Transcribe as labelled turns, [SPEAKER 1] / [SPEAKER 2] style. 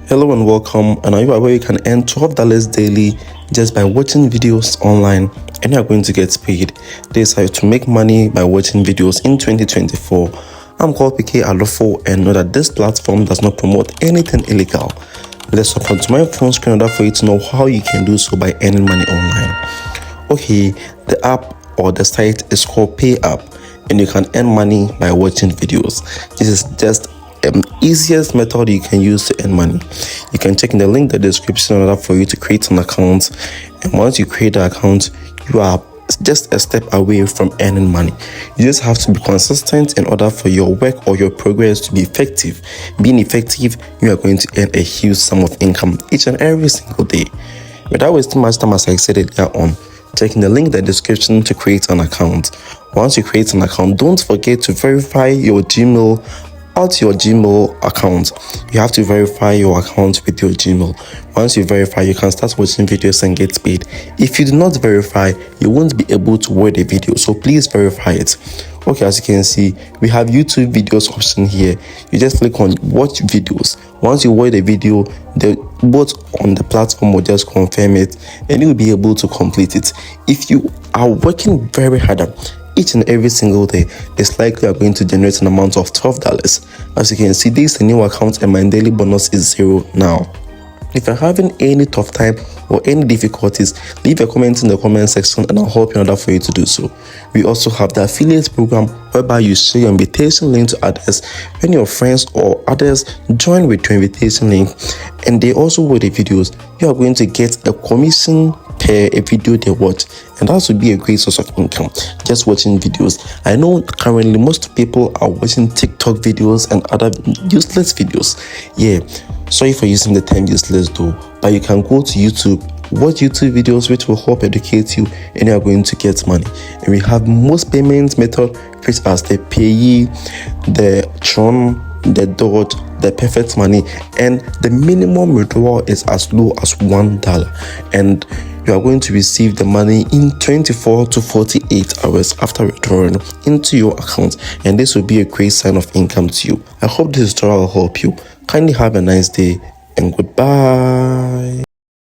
[SPEAKER 1] Hello and welcome, and are you aware you can earn $12 daily just by watching videos online and you are going to get paid? This is how to make money by watching videos in 2024. I'm called PK Alofo and know that this platform does not promote anything illegal. Let's hop onto my phone screen in order for you to know how you can do so by earning money online. Okay, the app or the site is called Pay App and you can earn money by watching videos. This is just easiest method you can use to earn money. You can check in the link in the description in order for you to create an account, and once you create the account, you are just a step away from earning money. You just have to be consistent in order for your work or your progress to be effective. Being effective, you are going to earn a huge sum of income each and every single day. Without wasting much time, as I said earlier on, check in the link in the description to create an account. Once you create an account, don't forget to verify your Gmail account. You have to verify your account with your Gmail. Once you verify, you can start watching videos and get paid. If you do not verify, you won't be able to watch the video, so please verify it. Okay, as you can see, we have YouTube videos option here. You just click on watch videos. Once you watch the video, the bot on the platform will just confirm it and you will be able to complete it. If you are working very hard each and every single day, it's likely you are going to generate an amount of $12. As you can see, this is a new account and my daily bonus is 0 now. If you're having any tough time or any difficulties, leave a comment in the comment section and I'll help you in order for you to do so. We also have the affiliate program whereby you share your invitation link to others. When your friends or others join with your invitation link and they also watch the videos, you are going to get a commission per a video they watch, and that would be a great source of income just watching videos. I know currently most people are watching TikTok videos and other useless videos. Yeah, sorry for using the term useless though, but you can go to YouTube, watch YouTube videos which will help educate you and you are going to get money. And we have most payment method which as the Payee, the Tron, the Dot, the Perfect Money, and the minimum withdrawal is as low as $1, and you are going to receive the money in 24 to 48 hours after withdrawing into your account, and this will be a great sign of income to you. I hope this tutorial will help you. Kindly have a nice day and goodbye.